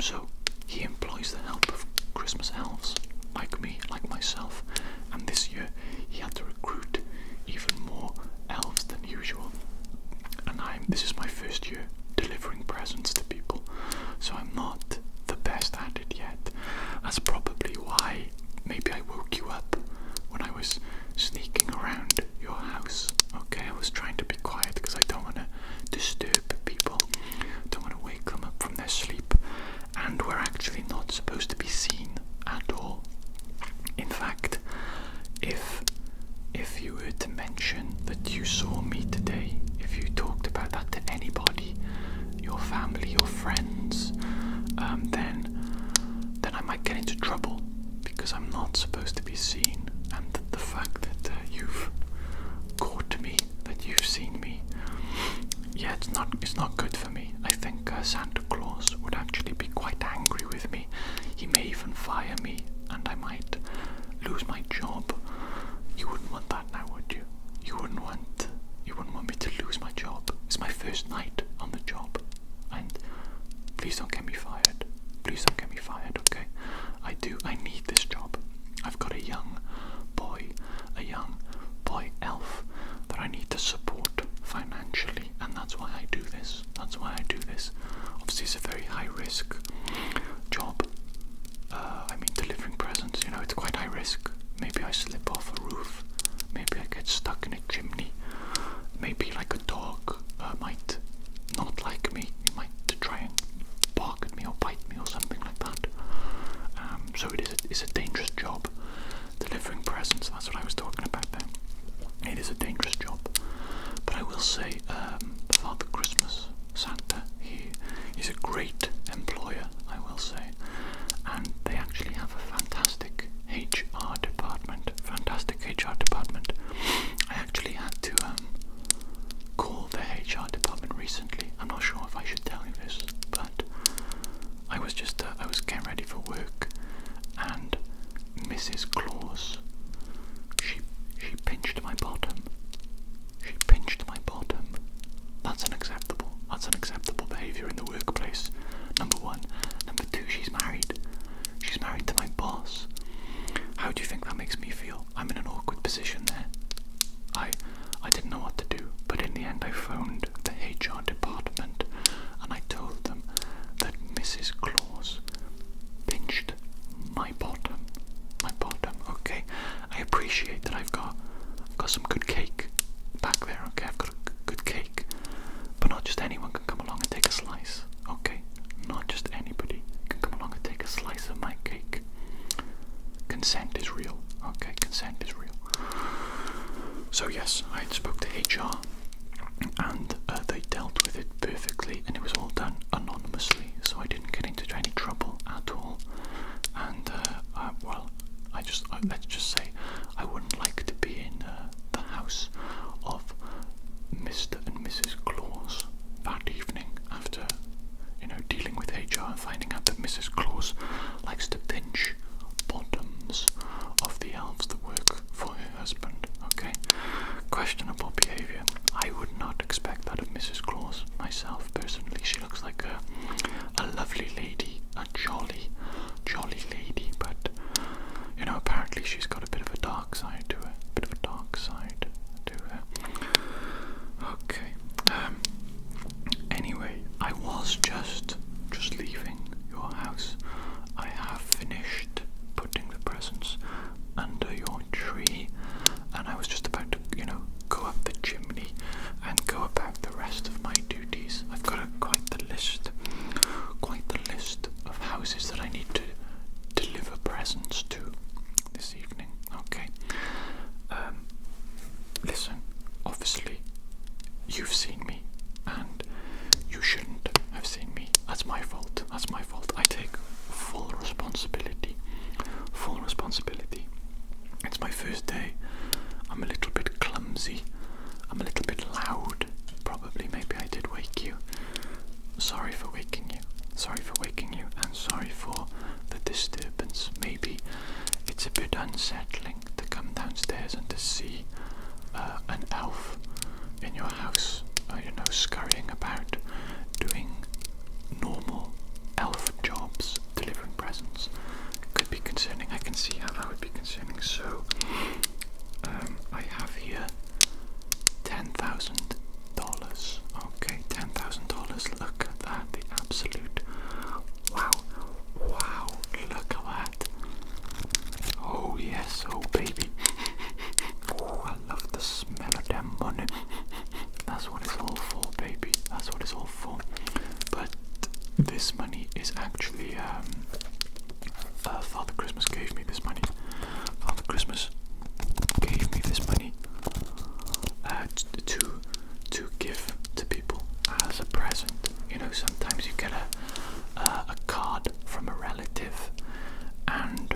So he employs the help of Christmas elves like me, like myself, and this year he had to recruit even more elves than usual. And this is my first year delivering presents to people, so I'm not the best at it yet. That's probably why maybe I woke you up when I was sneaking around your house. Okay, I was trying to be quiet because I don't want to disturb people, don't want to wake them up from their sleep, and we're actually not supposed to be seen at all. In fact, if you were to mention that you saw me today, if you talked about that to anybody, your family, your friends, then I might get into trouble because I'm not supposed to be seen. And the fact that you've caught me, that you've seen me, yeah, it's not good for me. I think Santa Claus would actually be quite angry with me. He may even fire me, and I might lose my job. You wouldn't want that now, would you? You wouldn't want me to lose my job. It's my first night on the job, and please don't get me fired. Please don't get me fired, okay? I need this job. I've got a young boy elf that I need to support financially, and that's why I do this. Obviously, it's a very high risk job. Delivering presents, it's quite high risk. Maybe I slip off a roof. Maybe I get stuck in a chimney. Maybe like a dog might not like me. He might try and bark at me or bite me or something like that. So it's a dangerous job. Delivering presents, that's what I was talking about there. It is a dangerous job. But I will say, Father Christmas, Santa, he's a great employer, I will say. And they actually have a fantastic HR department. I actually had to call the HR department recently. I'm not sure if I should tell you this, but I was getting ready for work, and Mrs. Claus, she pinched my bottom. That's unacceptable behaviour in the workplace. Number one. Number two, she's married. She's married to my boss. How do you think that makes me feel? I'm in an awkward position there. I didn't know what to do, but in the end I phoned the HR department and I told them that Mrs. Claus pinched my bottom. Okay? I appreciate that I've got some good cake back there, okay? I've got a good cake, but not just anyone can come along and take a slice, okay? Not just anybody can come along and take a slice of my cake. Consent is real, okay? Consent is real. So yes, I spoke to HR, and they dealt with it perfectly, and it was all done anonymously, so I didn't get into any trouble at all. And let's just say I wouldn't like to be in the house of Mr. and Mrs. Claus that evening after, dealing with HR and finding out that Mrs. Claus likes to pinch bottoms of the elves that work for her husband. Okay, questionable behaviour. I would not expect that of Mrs. Claus myself personally. She looks like a lovely lady, a jolly lady, but apparently she's got a bit of a dark side to her. Okay. Anyway, I was just leaving your house. I have finished putting the presents under your tree, and I was just about to, go up the chimney and go about the rest of my duties. I've got quite the list this money is actually Father Christmas gave me this money. Father Christmas gave me this money to give to people as a present. You know, sometimes you get a card from a relative, and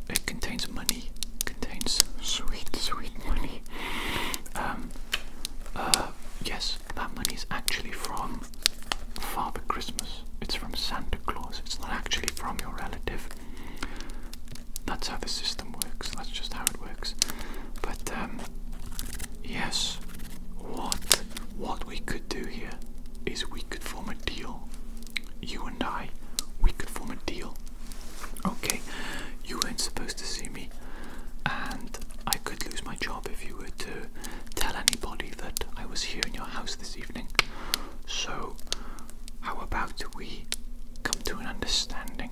it contains money, contains sweet money. Yes, that money is actually from Father Christmas. It's from Santa Claus. It's not actually from your relative. That's how the system works. That's just how it works. But yes, what we could do here is we could form a deal. You and I, we could form a deal. Okay, you weren't supposed to see me, and I could lose my job if you were to tell anybody that I was here in your house this evening. So, how about we come to an understanding?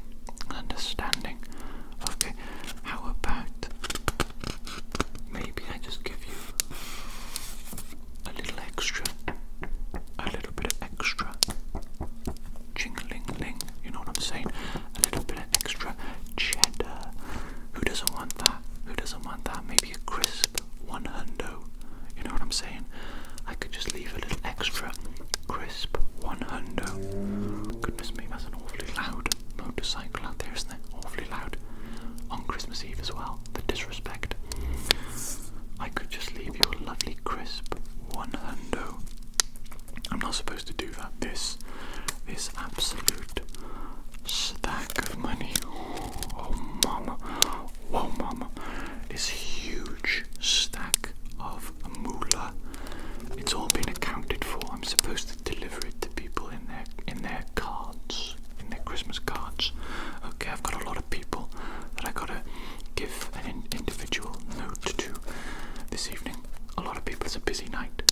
Okay, how about maybe I just give you a little bit of extra jingling, you know what I'm saying? A little bit of extra cheddar. Who doesn't want that? Maybe a crisp 100. You know what I'm saying? I could just leave a little extra crisp 100. Goodness me, that's an awfully loud motorcycle out there, isn't it? Awfully loud. On Christmas Eve as well. The disrespect. I could just leave you a lovely crisp 100. I'm not supposed to do that. This absolute stack of money. Oh mama. Whoa mama. This huge stack of moolah. It's all been accounted for. I'm supposed to deliver it to people in their cards, in their Christmas cards. Okay, I've got a lot of people that I gotta give an individual note to this evening. A lot of people. It's a busy night.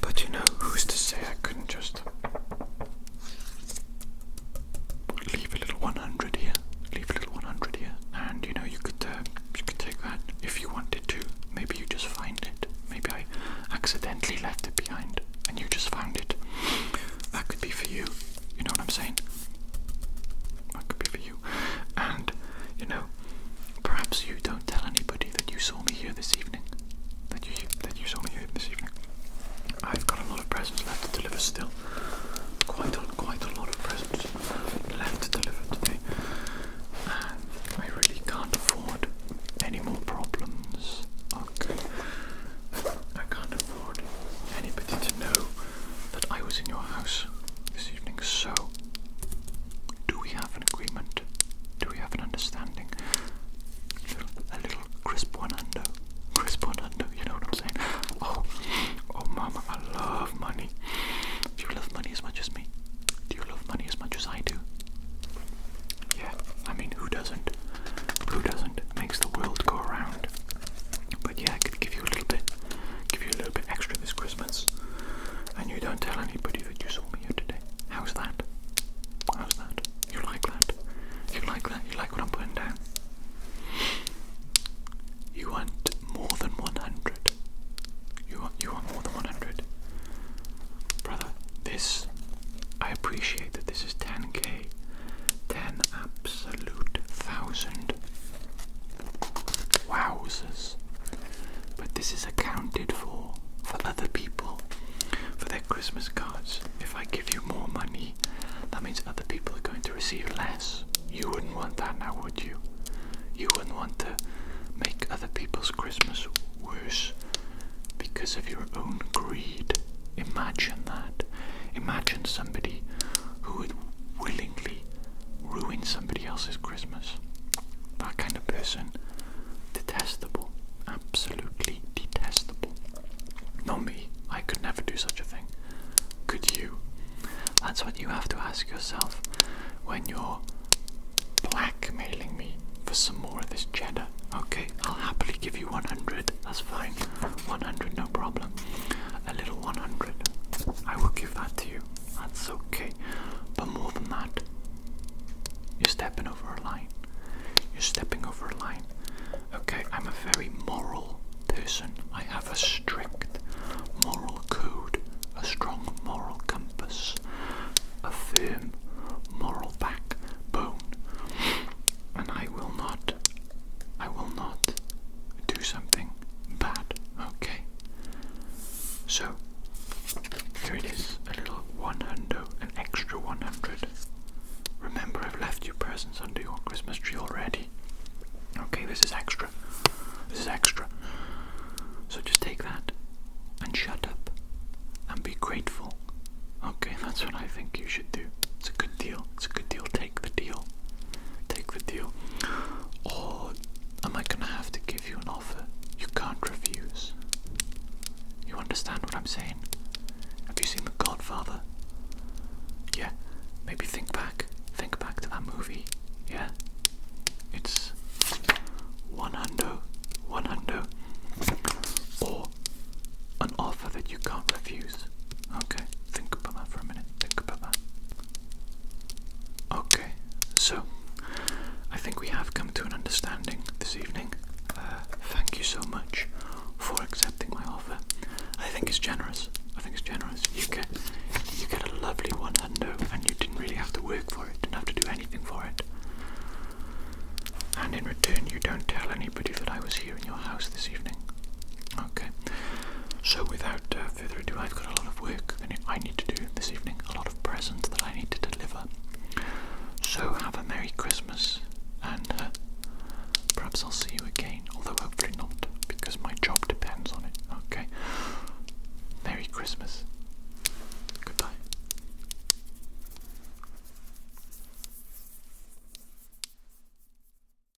But you know, who's to say I couldn't just leave a little 100 here. And you know, you could take that if you wanted to. Maybe you just find it. Maybe I accidentally left it behind and you just found it. That could be for you. You know what I'm saying? That could be for you. And you know, perhaps you don't tell anybody that you saw me here this evening. I've got a lot of presents left to deliver still. Quite a lot of presents left to deliver today. And I really can't afford any more problems. Okay. I can't afford anybody to know that I was in your house this evening. So, do we have an agreement? Do we have an understanding? A little crisp 100. You know what I'm saying? Oh mama, I love money. Do you love money as much as me? Do you love money as much as I do? Yeah, I mean, who doesn't? It makes the world go around. But yeah, I could give you a little bit extra this Christmas, and you don't tell anybody that you saw me here today. How's that? You like that? You like what I'm putting down? You want more than 100. You want more than 100. Brother, I appreciate that this is 10k. 10 absolute thousand. Wowzers. But this is accounted for other people, for their Christmas cards. If I give you more money, that means other people are going to receive less. You wouldn't want that now, would you? You wouldn't want to make other people's Christmas worse because of your own greed. Imagine that. Imagine somebody who would willingly ruin somebody else's Christmas. That kind of person. Detestable. Absolutely detestable. Not me. I could never do such a thing. Could you? That's what you have to ask yourself when you're blackmailing me for some more of this cheddar. Okay, I'll happily give you 100. That's fine. 100, no problem. A little 100. I will give that to you. That's okay. But more than that, you're stepping over a line. Okay, I'm a very moral person. I have a strict moral code, a strong moral compass. presents under your Christmas tree already. Okay, this is extra. This is extra. So just take that and shut up and be grateful. Okay, that's what I think you should do. It's a good deal. It's a good deal. Take the deal. Take the deal. Or am I gonna have to give you an offer you can't refuse? You understand what I'm saying? Have you seen The Godfather? Yeah, maybe think back to that movie. Yeah, it's 100, or an offer that you can't refuse. Okay, think about that for a minute. Think about that. Okay, so I think we have come to an understanding this evening. Thank you so much for accepting my offer. I think it's generous. You get a lovely 100